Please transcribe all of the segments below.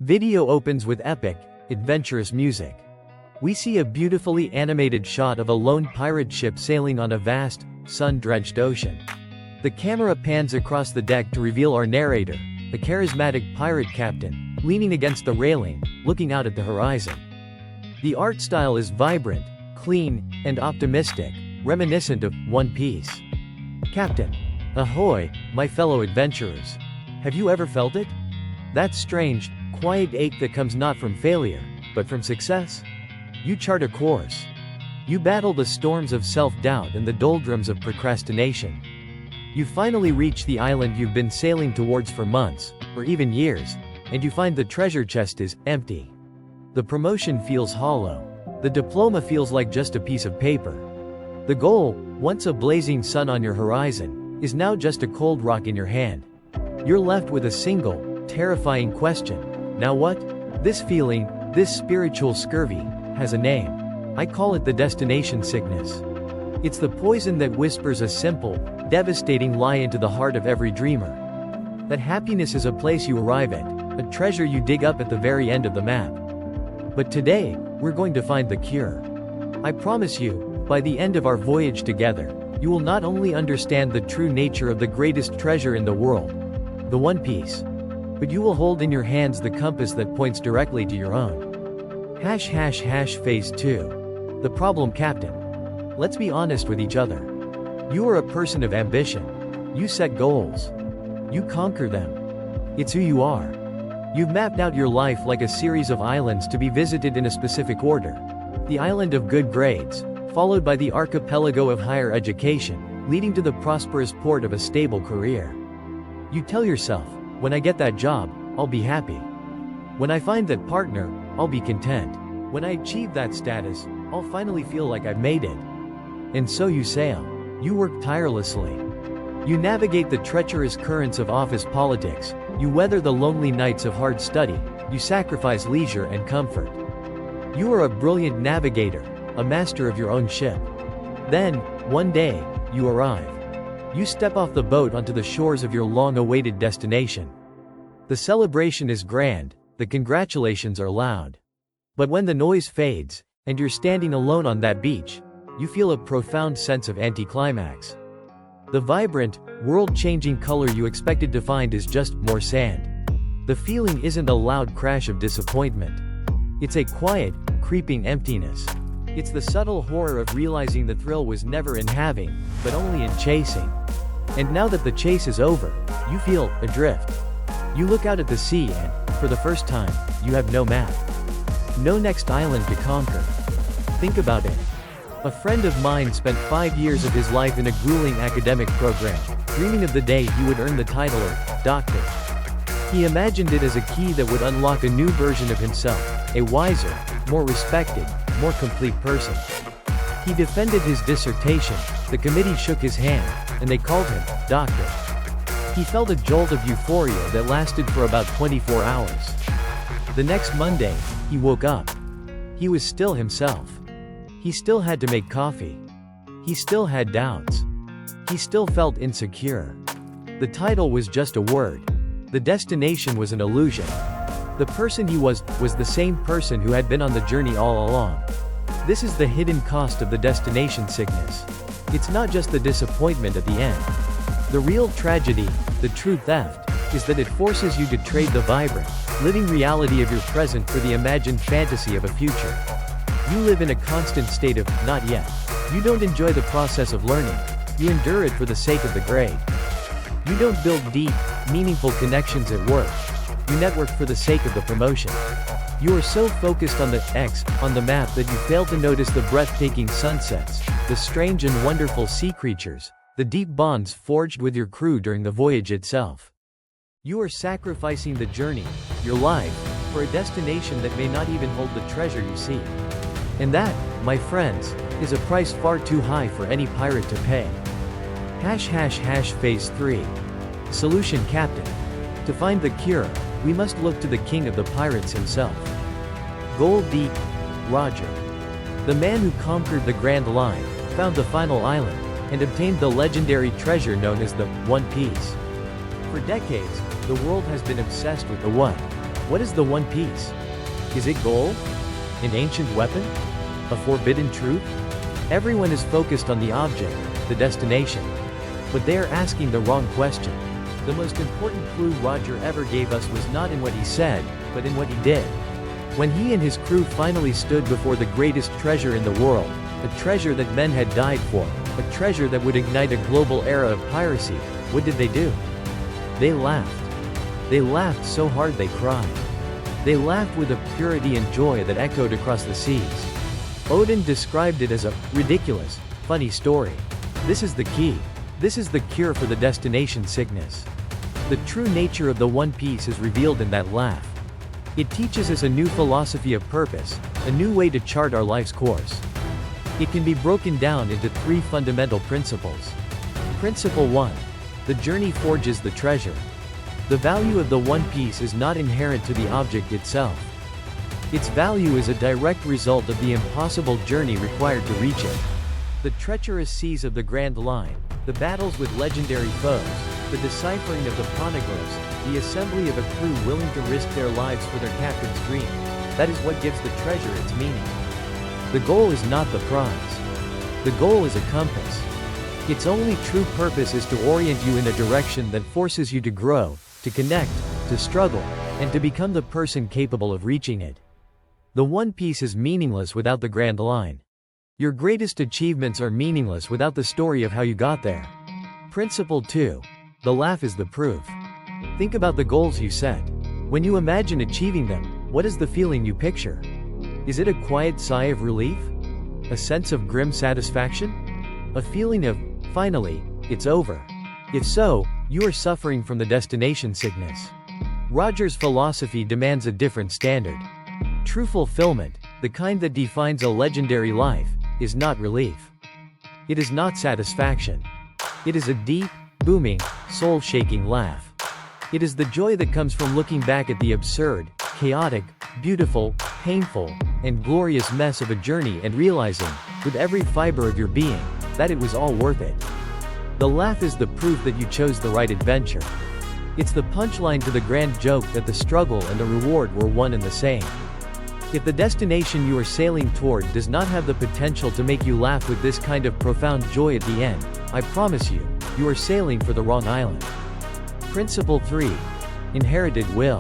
Video opens with epic, adventurous music. We see a beautifully animated shot of a lone pirate ship sailing on a vast, sun-drenched ocean. The camera pans across the deck to reveal our narrator, a charismatic pirate captain, leaning against the railing, looking out at the horizon. The art style is vibrant, clean, and optimistic, reminiscent of One Piece. Captain. Ahoy, my fellow adventurers. Have you ever felt it? That strange, quiet ache that comes not from failure, but from success? You chart a course. You battle the storms of self-doubt and the doldrums of procrastination. You finally reach the island you've been sailing towards for months, or even years, and you find the treasure chest is empty. The promotion feels hollow. The diploma feels like just a piece of paper. The goal, once a blazing sun on your horizon, is now just a cold rock in your hand. You're left with a single, terrifying question. Now what? This feeling, this spiritual scurvy, has a name. I call it the destination sickness. It's the poison that whispers a simple, devastating lie into the heart of every dreamer. That happiness is a place you arrive at, a treasure you dig up at the very end of the map. But today, we're going to find the cure. I promise you, by the end of our voyage together, you will not only understand the true nature of the greatest treasure in the world, the One Piece, but you will hold in your hands the compass that points directly to your own. Phase 2. The problem, Captain. Let's be honest with each other. You are a person of ambition. You set goals. You conquer them. It's who you are. You've mapped out your life like a series of islands to be visited in a specific order. The island of good grades, followed by the archipelago of higher education, leading to the prosperous port of a stable career. You tell yourself, when I get that job, I'll be happy. When I find that partner, I'll be content. When I achieve that status, I'll finally feel like I've made it. And so you sail. You work tirelessly. You navigate the treacherous currents of office politics. You weather the lonely nights of hard study. You sacrifice leisure and comfort. You are a brilliant navigator, a master of your own ship. Then, one day, you arrive. You step off the boat onto the shores of your long-awaited destination. The celebration is grand, the congratulations are loud. But when the noise fades, and you're standing alone on that beach, you feel a profound sense of anticlimax. The vibrant, world-changing color you expected to find is just more sand. The feeling isn't a loud crash of disappointment. It's a quiet, creeping emptiness. It's the subtle horror of realizing the thrill was never in having, but only in chasing. And now that the chase is over, you feel adrift. You look out at the sea and, for the first time, you have no map. No next island to conquer. Think about it. A friend of mine spent 5 years of his life in a grueling academic program, dreaming of the day he would earn the title of doctor. He imagined it as a key that would unlock a new version of himself, a wiser, more respected, more complete person. He defended his dissertation, the committee shook his hand, and they called him doctor. He felt a jolt of euphoria that lasted for about 24 hours. The next Monday, he woke up. He was still himself. He still had to make coffee. He still had doubts. He still felt insecure. The title was just a word. The destination was an illusion. The person he was the same person who had been on the journey all along. This is the hidden cost of the destination sickness. It's not just the disappointment at the end. The real tragedy, the true theft, is that it forces you to trade the vibrant, living reality of your present for the imagined fantasy of a future. You live in a constant state of, not yet. You don't enjoy the process of learning. You endure it for the sake of the grade. You don't build deep, meaningful connections at work. You network for the sake of the promotion. You are so focused on the X on the map that you fail to notice the breathtaking sunsets, the strange and wonderful sea creatures, the deep bonds forged with your crew during the voyage itself. You are sacrificing the journey, your life, for a destination that may not even hold the treasure you seek. And that, my friends, is a price far too high for any pirate to pay. Phase 3. Solution, Captain. To find the cure, we must look to the king of the pirates himself. Gold D. Roger. The man who conquered the Grand Line, found the final island, and obtained the legendary treasure known as the One Piece. For decades, the world has been obsessed with the what. What is the One Piece? Is it gold? An ancient weapon? A forbidden truth? Everyone is focused on the object, the destination. But they are asking the wrong question. The most important clue Roger ever gave us was not in what he said, but in what he did. When he and his crew finally stood before the greatest treasure in the world, a treasure that men had died for, a treasure that would ignite a global era of piracy, what did they do? They laughed. They laughed so hard they cried. They laughed with a purity and joy that echoed across the seas. Odin described it as a ridiculous, funny story. This is the key. This is the cure for the destination sickness. The true nature of the One Piece is revealed in that laugh. It teaches us a new philosophy of purpose, a new way to chart our life's course. It can be broken down into 3 fundamental principles. Principle 1. The journey forges the treasure. The value of the One Piece is not inherent to the object itself. Its value is a direct result of the impossible journey required to reach it. The treacherous seas of the Grand Line, the battles with legendary foes, the deciphering of the poneglyphs, the assembly of a crew willing to risk their lives for their captain's dream. That is what gives the treasure its meaning. The goal is not the prize. The goal is a compass. Its only true purpose is to orient you in a direction that forces you to grow, to connect, to struggle, and to become the person capable of reaching it. The One Piece is meaningless without the Grand Line. Your greatest achievements are meaningless without the story of how you got there. Principle 2. The laugh is the proof. Think about the goals you set. When you imagine achieving them, what is the feeling you picture? Is it a quiet sigh of relief? A sense of grim satisfaction? A feeling of, finally, it's over? If so, you are suffering from the destination sickness. Roger's philosophy demands a different standard. True fulfillment, the kind that defines a legendary life, is not relief. It is not satisfaction. It is a deep, booming, soul-shaking laugh. It is the joy that comes from looking back at the absurd, chaotic, beautiful, painful, and glorious mess of a journey and realizing, with every fiber of your being, that it was all worth it. The laugh is the proof that you chose the right adventure. It's the punchline to the grand joke that the struggle and the reward were one and the same. If the destination you are sailing toward does not have the potential to make you laugh with this kind of profound joy at the end, I promise you, you are sailing for the wrong island. Principle 3. Inherited will.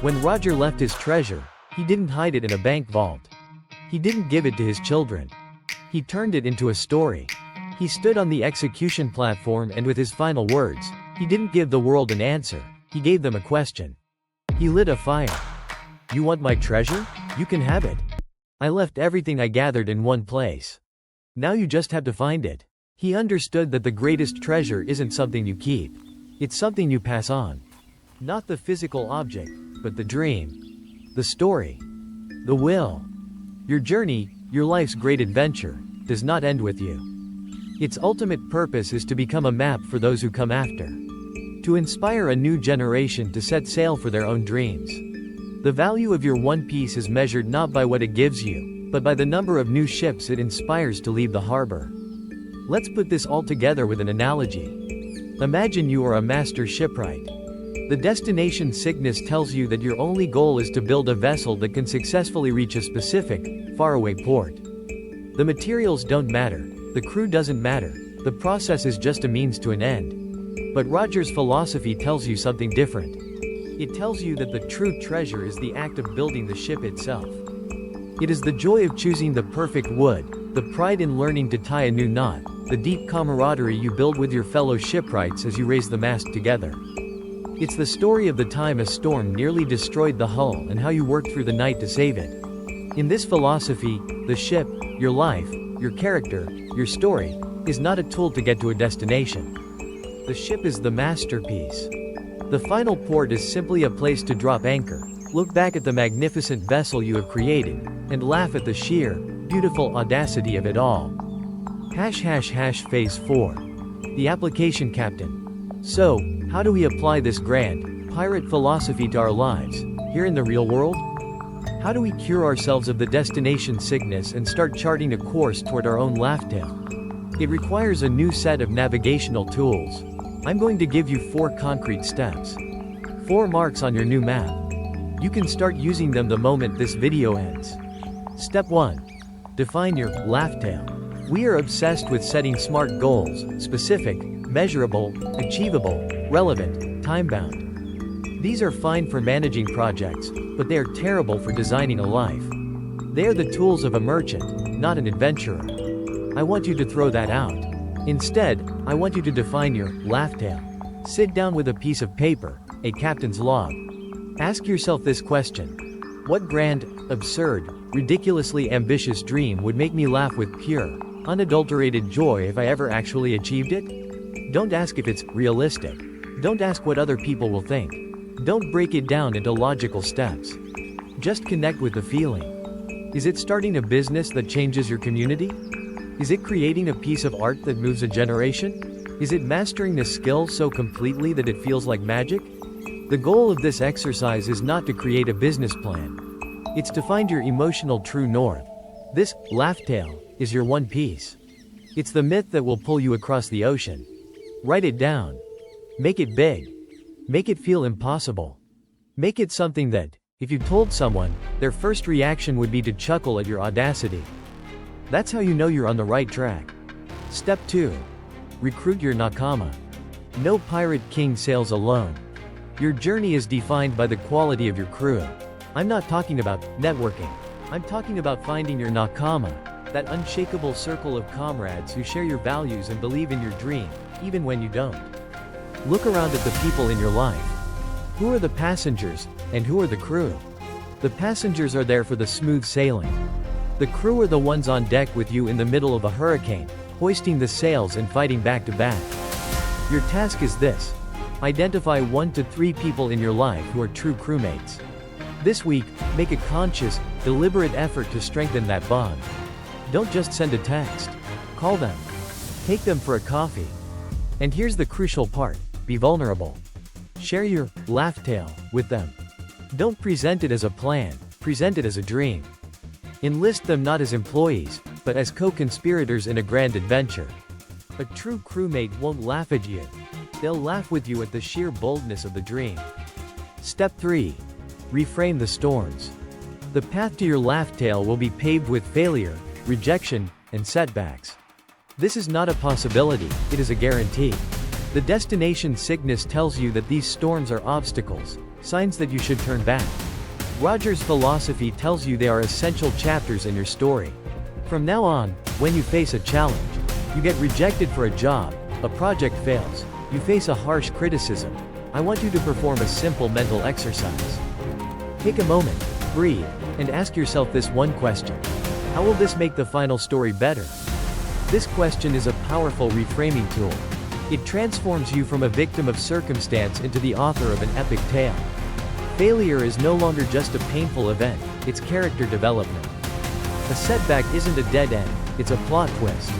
When Roger left his treasure, he didn't hide it in a bank vault. He didn't give it to his children. He turned it into a story. He stood on the execution platform and with his final words, he didn't give the world an answer, he gave them a question. He lit a fire. You want my treasure? You can have it. I left everything I gathered in one place. Now you just have to find it. He understood that the greatest treasure isn't something you keep. It's something you pass on. Not the physical object, but the dream. The story. The will. Your journey, your life's great adventure, does not end with you. Its ultimate purpose is to become a map for those who come after. To inspire a new generation to set sail for their own dreams. The value of your One Piece is measured not by what it gives you, but by the number of new ships it inspires to leave the harbor. Let's put this all together with an analogy. Imagine you are a master shipwright. The destination sickness tells you that your only goal is to build a vessel that can successfully reach a specific, faraway port. The materials don't matter. The crew doesn't matter, the process is just a means to an end. But Roger's philosophy tells you something different. It tells you that the true treasure is the act of building the ship itself. It is the joy of choosing the perfect wood, the pride in learning to tie a new knot, the deep camaraderie you build with your fellow shipwrights as you raise the mast together. It's the story of the time a storm nearly destroyed the hull and how you worked through the night to save it. In this philosophy, the ship, your life, your character, your story, is not a tool to get to a destination. The ship is the masterpiece. The final port is simply a place to drop anchor, look back at the magnificent vessel you have created, and laugh at the sheer, beautiful audacity of it all. Phase 4. The application, Captain. So, how do we apply this grand, pirate philosophy to our lives, here in the real world? How do we cure ourselves of the destination sickness and start charting a course toward our own laugh tale? It requires a new set of navigational tools. I'm going to give you 4 concrete steps. 4 marks on your new map. You can start using them the moment this video ends. Step 1. Define your laugh tale. We are obsessed with setting smart goals, specific, measurable, achievable, relevant, time-bound. These are fine for managing projects, but they are terrible for designing a life. They are the tools of a merchant, not an adventurer. I want you to throw that out. Instead, I want you to define your laugh tale. Sit down with a piece of paper, a captain's log. Ask yourself this question. What grand, absurd, ridiculously ambitious dream would make me laugh with pure, unadulterated joy if I ever actually achieved it? Don't ask if it's realistic. Don't ask what other people will think. Don't break it down into logical steps. Just connect with the feeling. Is it starting a business that changes your community? Is it creating a piece of art that moves a generation? Is it mastering a skill so completely that it feels like magic? The goal of this exercise is not to create a business plan. It's to find your emotional true north. This laugh tale is your one piece. It's the myth that will pull you across the ocean. Write it down. Make it big. Make it feel impossible. Make it something that, if you told someone, their first reaction would be to chuckle at your audacity. That's how you know you're on the right track. Step 2. Recruit your nakama. No pirate king sails alone. Your journey is defined by the quality of your crew. I'm not talking about networking. I'm talking about finding your nakama, that unshakable circle of comrades who share your values and believe in your dream, even when you don't. Look around at the people in your life. Who are the passengers, and who are the crew? The passengers are there for the smooth sailing. The crew are the ones on deck with you in the middle of a hurricane, hoisting the sails and fighting back to back. Your task is this. Identify 1 to 3 people in your life who are true crewmates. This week, make a conscious, deliberate effort to strengthen that bond. Don't just send a text. Call them. Take them for a coffee. And here's the crucial part, be vulnerable. Share your laugh tale with them. Don't present it as a plan, present it as a dream. Enlist them not as employees, but as co-conspirators in a grand adventure. A true crewmate won't laugh at you. They'll laugh with you at the sheer boldness of the dream. Step 3. Reframe the storms. The path to your laugh tale will be paved with failure, rejection, and setbacks. This is not a possibility, it is a guarantee. The destination sickness tells you that these storms are obstacles, signs that you should turn back. Roger's philosophy tells you they are essential chapters in your story. From now on, when you face a challenge, you get rejected for a job, a project fails, you face a harsh criticism, I want you to perform a simple mental exercise. Take a moment, breathe, and ask yourself this one question. How will this make the final story better? This question is a powerful reframing tool. It transforms you from a victim of circumstance into the author of an epic tale. Failure is no longer just a painful event, it's character development. A setback isn't a dead end, it's a plot twist.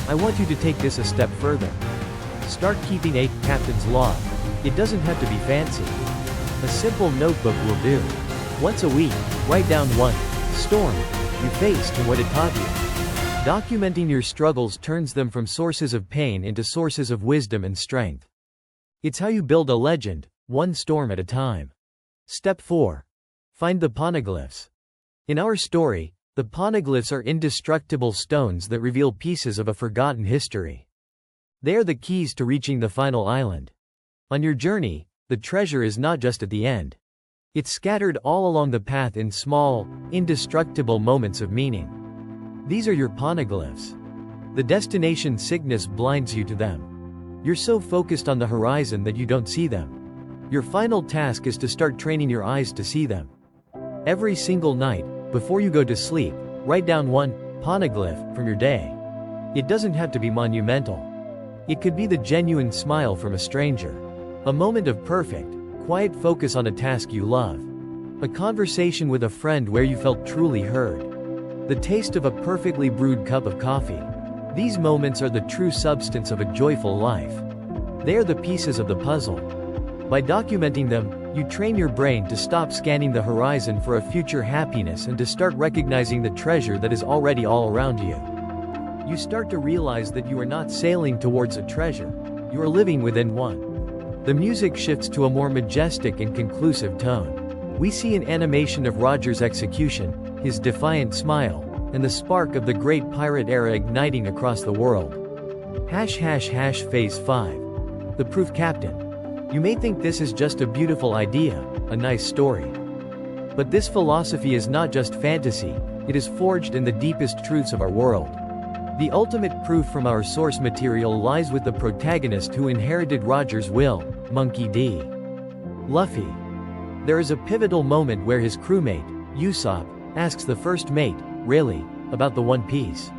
I want you to take this a step further. Start keeping a captain's log. It doesn't have to be fancy. A simple notebook will do. Once a week, write down one storm you faced and what it taught you. Documenting your struggles turns them from sources of pain into sources of wisdom and strength. It's how you build a legend, one storm at a time. Step 4. Find the poneglyphs. In our story, the poneglyphs are indestructible stones that reveal pieces of a forgotten history. They are the keys to reaching the final island. On your journey, the treasure is not just at the end. It's scattered all along the path in small, indestructible moments of meaning. These are your poneglyphs. The destination sickness blinds you to them. You're so focused on the horizon that you don't see them. Your final task is to start training your eyes to see them. Every single night, before you go to sleep, write down one poneglyph from your day. It doesn't have to be monumental. It could be the genuine smile from a stranger. A moment of perfect, quiet focus on a task you love. A conversation with a friend where you felt truly heard. The taste of a perfectly brewed cup of coffee. These moments are the true substance of a joyful life. They are the pieces of the puzzle. By documenting them, you train your brain to stop scanning the horizon for a future happiness and to start recognizing the treasure that is already all around you. You start to realize that you are not sailing towards a treasure, you are living within one. The music shifts to a more majestic and conclusive tone. We see an animation of Roger's execution, his defiant smile, and the spark of the great pirate era igniting across the world. Phase 5. The Proof Captain. You may think this is just a beautiful idea, a nice story. But this philosophy is not just fantasy, it is forged in the deepest truths of our world. The ultimate proof from our source material lies with the protagonist who inherited Roger's will, Monkey D. Luffy. There is a pivotal moment where his crewmate, Usopp, asks the first mate, Rayleigh, about the One Piece.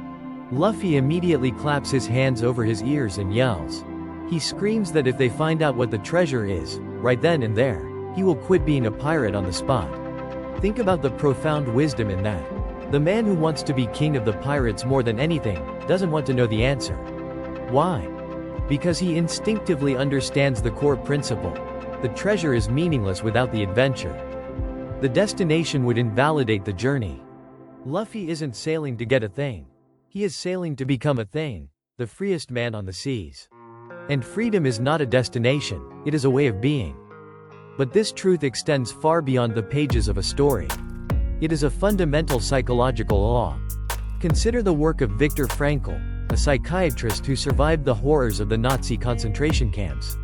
Luffy immediately claps his hands over his ears and yells. He screams that if they find out what the treasure is, right then and there, he will quit being a pirate on the spot. Think about the profound wisdom in that. The man who wants to be king of the pirates more than anything, doesn't want to know the answer. Why? Because he instinctively understands the core principle. The treasure is meaningless without the adventure. The destination would invalidate the journey. Luffy isn't sailing to get a thing. He is sailing to become a thing, the freest man on the seas. And freedom is not a destination, it is a way of being. But this truth extends far beyond the pages of a story. It is a fundamental psychological law. Consider the work of Viktor Frankl, a psychiatrist who survived the horrors of the Nazi concentration camps.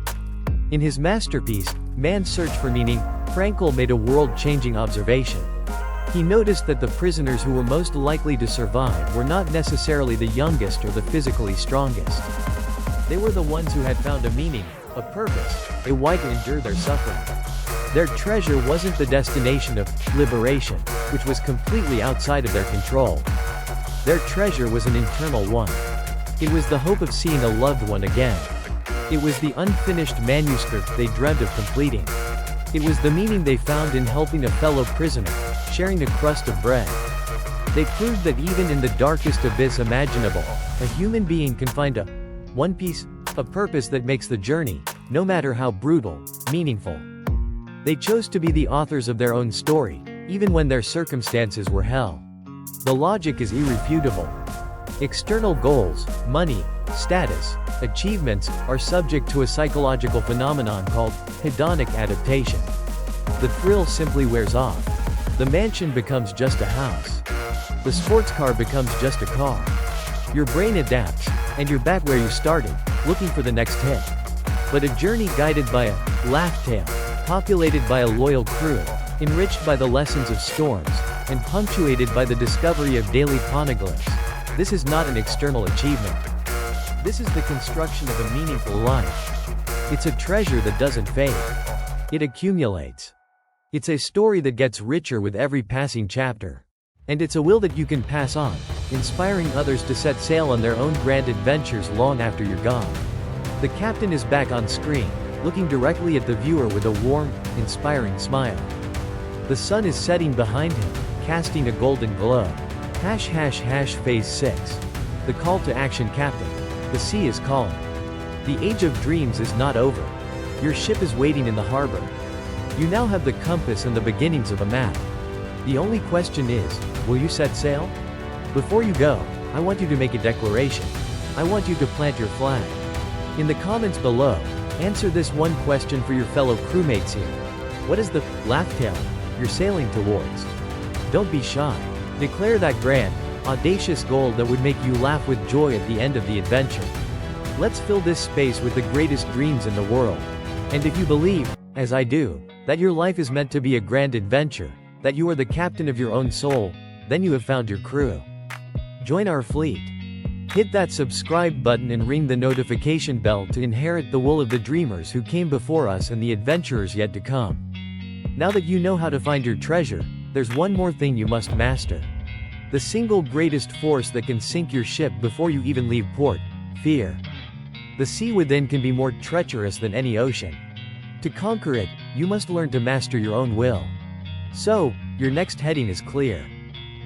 In his masterpiece, Man's Search for Meaning, Frankl made a world-changing observation. He noticed that the prisoners who were most likely to survive were not necessarily the youngest or the physically strongest. They were the ones who had found a meaning, a purpose, a why to endure their suffering. Their treasure wasn't the destination of liberation, which was completely outside of their control. Their treasure was an internal one. It was the hope of seeing a loved one again. It was the unfinished manuscript they dreamt of completing. It was the meaning they found in helping a fellow prisoner, sharing a crust of bread. They proved that even in the darkest abyss imaginable, a human being can find a One Piece, a purpose that makes the journey, no matter how brutal, meaningful. They chose to be the authors of their own story, even when their circumstances were hell. The logic is irrefutable. External goals, money, status, achievements, are subject to a psychological phenomenon called hedonic adaptation. The thrill simply wears off. The mansion becomes just a house. The sports car becomes just a car. Your brain adapts, and you're back where you started, looking for the next hit. But a journey guided by a laugh tale, populated by a loyal crew, enriched by the lessons of storms, and punctuated by the discovery of daily poneglyphs. This is not an external achievement. This is the construction of a meaningful life. It's a treasure that doesn't fade. It accumulates. It's a story that gets richer with every passing chapter. And it's a will that you can pass on, inspiring others to set sail on their own grand adventures long after you're gone. The captain is back on screen, looking directly at the viewer with a warm, inspiring smile. The sun is setting behind him, casting a golden glow. Phase 6. The call to action, Captain. The sea is calling. The age of dreams is not over. Your ship is waiting in the harbor. You now have the compass and the beginnings of a map. The only question is, will you set sail? Before you go, I want you to make a declaration. I want you to plant your flag. In the comments below, answer this one question for your fellow crewmates here. What is the laugh tale you're sailing towards? Don't be shy. Declare that grand, audacious goal that would make you laugh with joy at the end of the adventure. Let's fill this space with the greatest dreams in the world. And if you believe, as I do, that your life is meant to be a grand adventure, that you are the captain of your own soul, then you have found your crew. Join our fleet. Hit that subscribe button and ring the notification bell to inherit the wool of the dreamers who came before us and the adventurers yet to come. Now that you know how to find your treasure, there's one more thing you must master. The single greatest force that can sink your ship before you even leave port: fear. The sea within can be more treacherous than any ocean. To conquer it, you must learn to master your own will. So, your next heading is clear.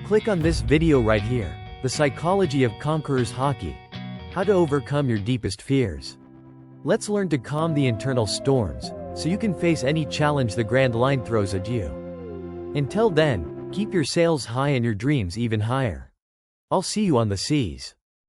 Click on this video right here, The Psychology of Conqueror's Haki. How to overcome your deepest fears. Let's learn to calm the internal storms, so you can face any challenge the grand line throws at you. Until then, keep your sails high and your dreams even higher. I'll see you on the seas.